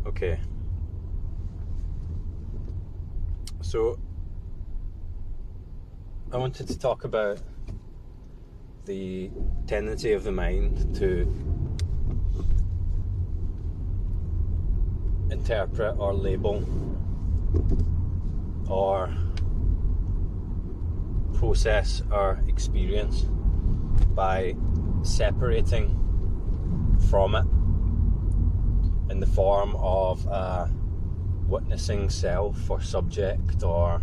Okay. So, I wanted to talk about the tendency of the mind to interpret or label or process our experience by separating from it in the form of a witnessing self or subject, or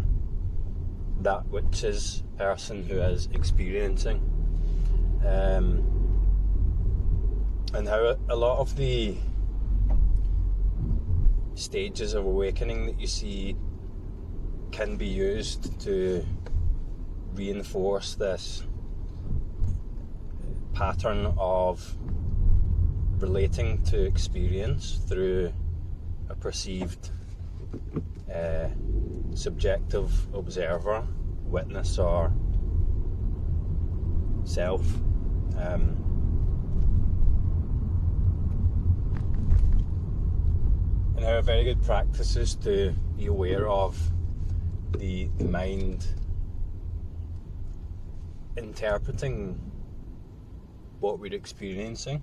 that which is person who is experiencing, and how a lot of the stages of awakening that you see can be used to reinforce this pattern of relating to experience through a perceived subjective observer, witness, or self. And how a very good practice is to be aware of the mind interpreting what we're experiencing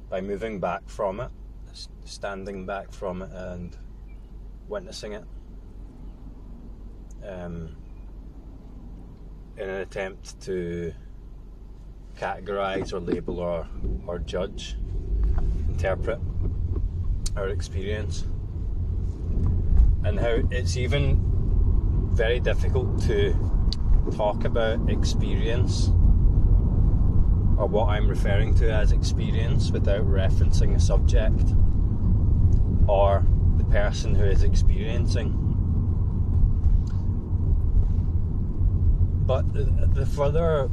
by moving back from it, standing back from it and witnessing it, in an attempt to categorize or label or judge, interpret our experience, and how it's even very difficult to talk about experience, or what I'm referring to as experience, without referencing a subject or the person who is experiencing. But the further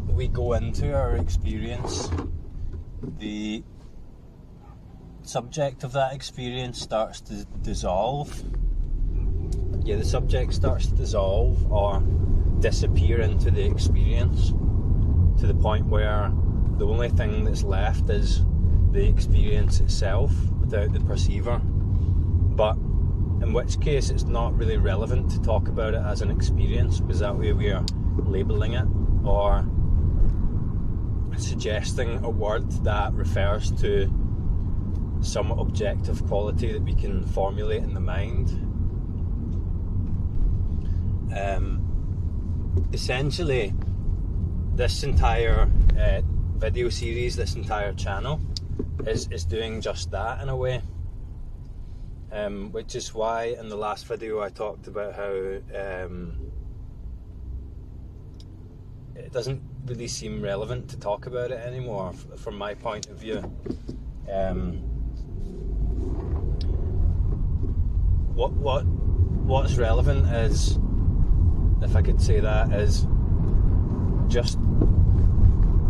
we go into our experience, the subject of that experience starts to dissolve. Yeah, the subject starts to dissolve or disappear into the experience, to the point where the only thing that's left is the experience itself without the perceiver. But in which case it's not really relevant to talk about it as an experience, because that way we are labeling it or suggesting a word that refers to some objective quality that we can formulate in the mind. Essentially, this entire video series, this entire channel is doing just that in a way, which is why in the last video I talked about how it doesn't really seem relevant to talk about it anymore from my point of view. What's relevant is, if I could say that, is just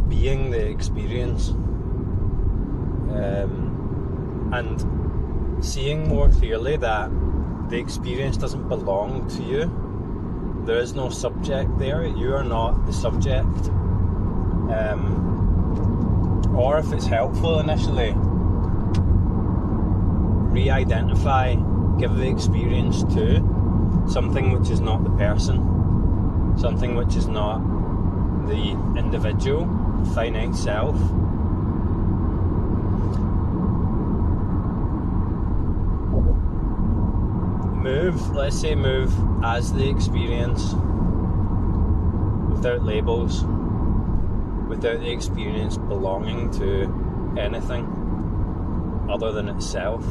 being the experience, and seeing more clearly that the experience doesn't belong to you. There is no subject there. You are not the subject. Or if it's helpful initially, re-identify, give the experience to something which is not the person, something which is not the individual, finite self. Let's say move as the experience, without labels, without the experience belonging to anything other than itself.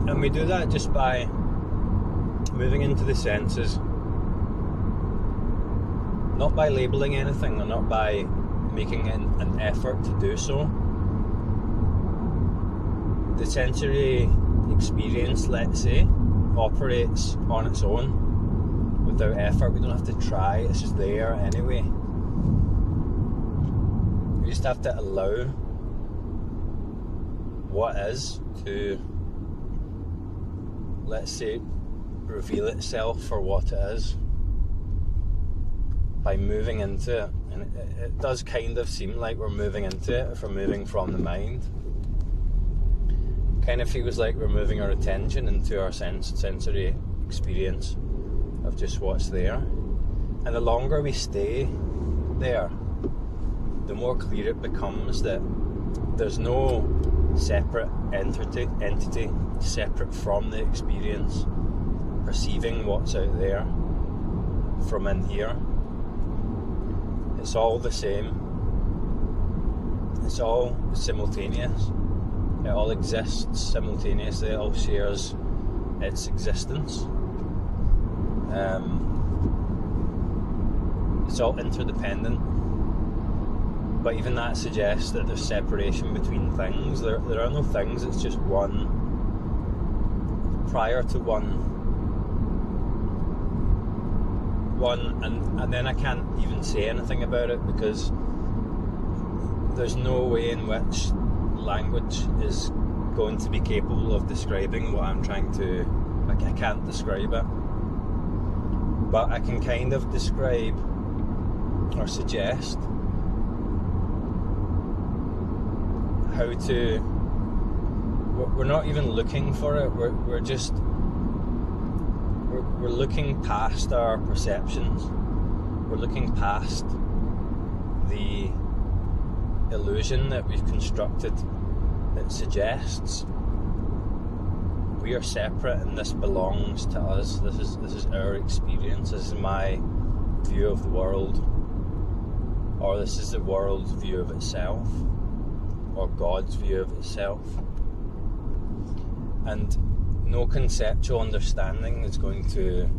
And we do that just by moving into the senses, not by labeling anything, or not by making an effort to do so. The sensory experience, let's say, operates on its own without effort. We don't have to try, it's just there anyway. We just have to allow what is to, let's say, reveal itself for what it is by moving into it. And it does kind of seem like we're moving into it if we're moving from the mind. Kind of feels like we're moving our attention into our sensory experience of just what's there. And the longer we stay there, the more clear it becomes that there's no separate entity separate from the experience, perceiving what's out there from in here. It's all the same. It's all simultaneous. It all exists simultaneously. It all shares its existence. It's all interdependent. But even that suggests that there's separation between things. There are no things, it's just one prior to one, and then I can't even say anything about it because there's no way in which language is going to be capable of describing what I'm trying to, I can't describe it, but I can kind of describe or suggest how to, we're not even looking for it, we're looking past our perceptions, we're looking past the illusion that we've constructed that suggests we are separate and this belongs to us, this is our experience, this is my view of the world, or this is the world's view of itself, or God's view of itself. And no conceptual understanding is going to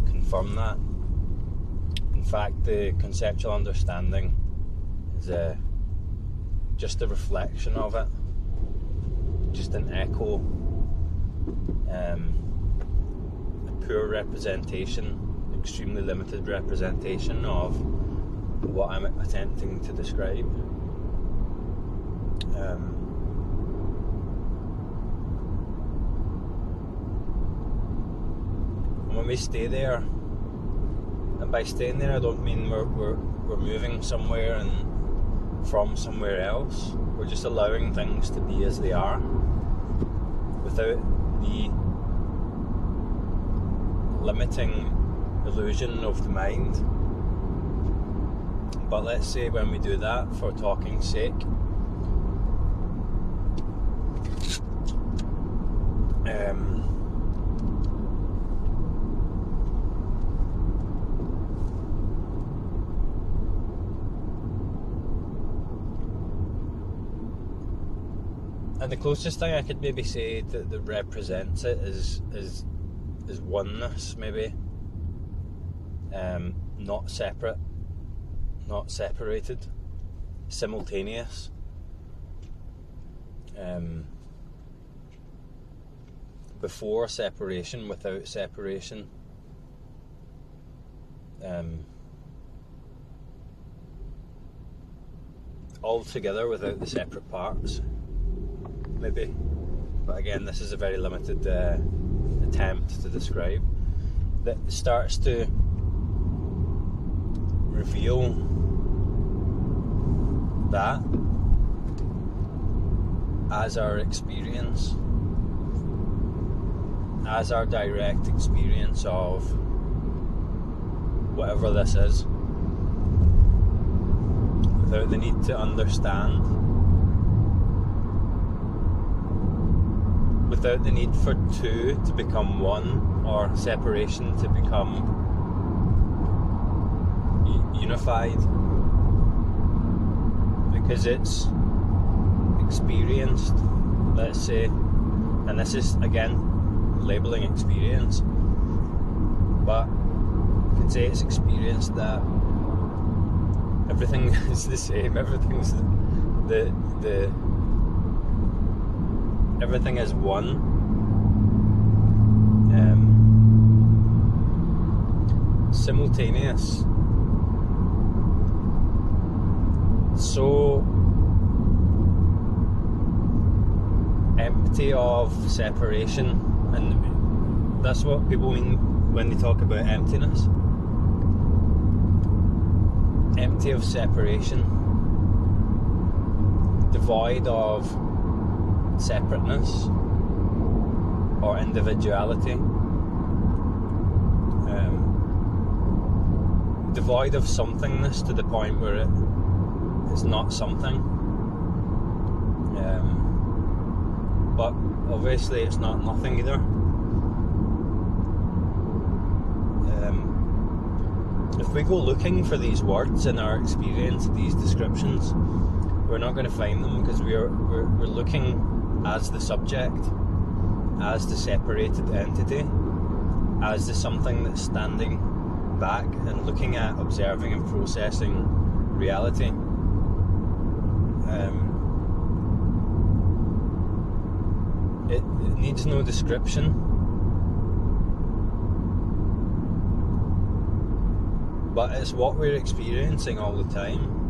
confirm that. In fact, the conceptual understanding is just a reflection of it, just an echo, a poor representation, extremely limited representation of what I'm attempting to describe. And when we stay there, and by staying there I don't mean we're moving somewhere and from somewhere else, we're just allowing things to be as they are without the limiting illusion of the mind. But let's say when we do that, for talking's sake, and the closest thing I could maybe say that represents it is oneness, maybe. Not separate, not separated, simultaneous. Before separation, without separation. All together without the separate parts, maybe. But again, this is a very limited attempt to describe. That starts to reveal that as our experience, as our direct experience of whatever this is, without the need to understand, without the need for two to become one, or separation to become unified, because it's experienced, let's say, and this is again labeling experience, but you can say it's experienced that everything is the same, everything's the everything is one. Simultaneous, so empty of separation, and That's what people mean when they talk about emptiness. Empty of separation, devoid of separateness or individuality, devoid of somethingness to the point where it is not something. But obviously it's not nothing either. If we go looking for these words in our experience, these descriptions, we're not going to find them, because we're looking as the subject, as the separated entity, as the something that's standing back and looking at, observing and processing reality. It needs no description, but it's what we're experiencing all the time.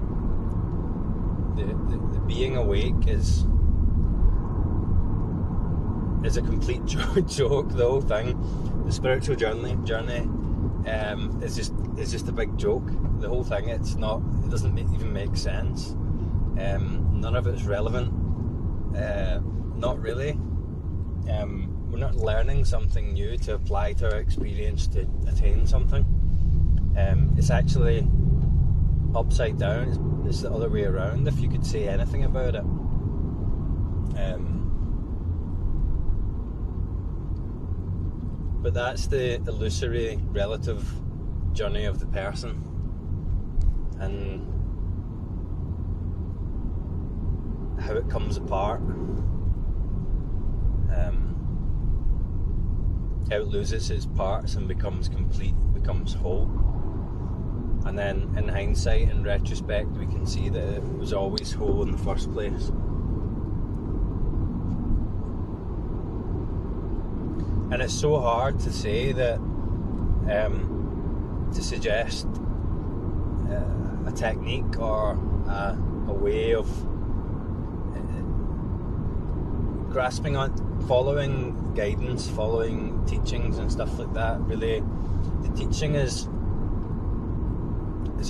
The being awake is a complete joke. The whole thing, the spiritual journey is just a big joke. The whole thing, it doesn't even make sense. None of it's relevant. Not really. We're not learning something new to apply to our experience to attain something. It's actually upside down. It's the other way around, if you could say anything about it. But that's the illusory relative journey of the person, and how it comes apart, how it loses its parts and becomes complete, becomes whole. And then in hindsight, in retrospect, we can see that it was always whole in the first place. And it's so hard to say that, to suggest a technique or a way of grasping on, following guidance, following teachings and stuff like that. Really, the teaching is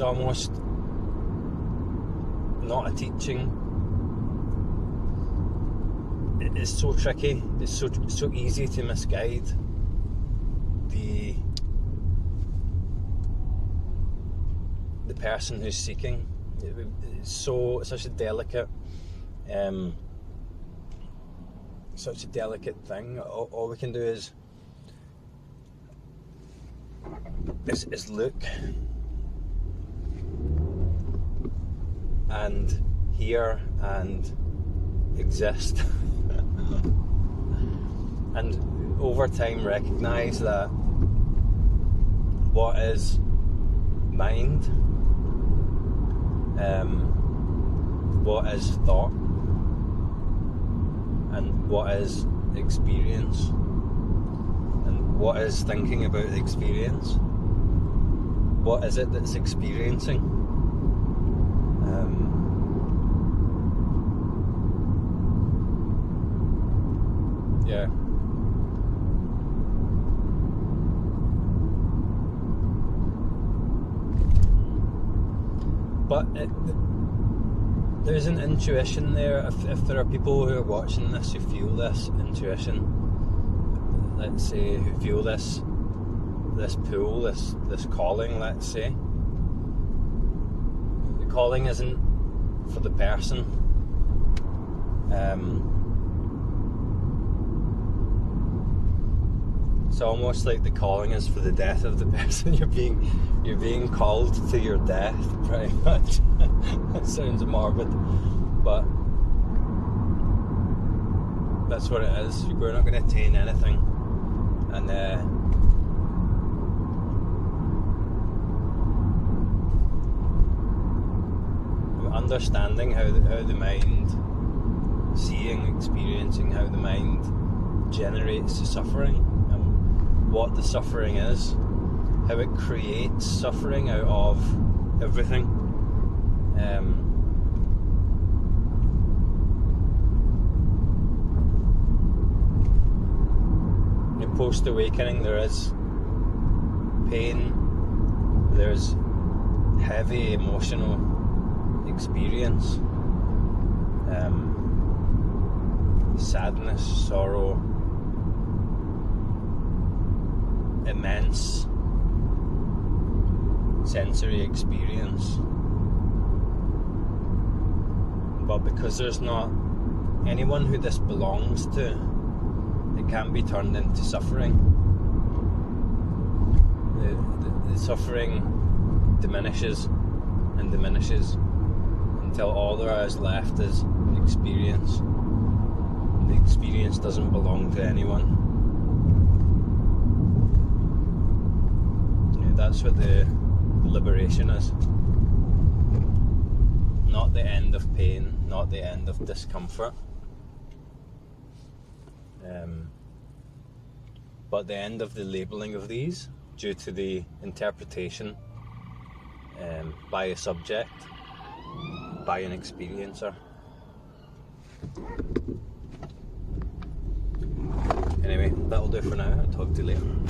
almost not a teaching. It's so tricky. It's so easy to misguide the person who's seeking. It's such a delicate thing. All we can do is look and hear and exist. And over time recognize that what is mind, what is thought, and what is experience, and what is thinking about the experience. What is it that's experiencing? Yeah. But there's an intuition there. If there are people who are watching this who feel this intuition, let's say, who feel this pull, this calling, let's say. The calling isn't for the person. It's almost like the calling is for the death of the person. You're being called to your death, pretty much. That sounds morbid, but that's what it is. We're not going to attain anything, and understanding how the mind, seeing, experiencing how the mind generates the suffering, and what the suffering is, how it creates suffering out of everything. post-awakening there is pain, there's heavy emotional experience, sadness, sorrow, immense sensory experience. But because there's not anyone who this belongs to, it can be turned into suffering. The suffering diminishes and diminishes until all there is left is experience. The experience doesn't belong to anyone. That's what the liberation is. Not the end of pain, not the end of discomfort, but the end of the labelling of these due to the interpretation by a subject, by an experiencer. Anyway, that'll do for now. I'll talk to you later.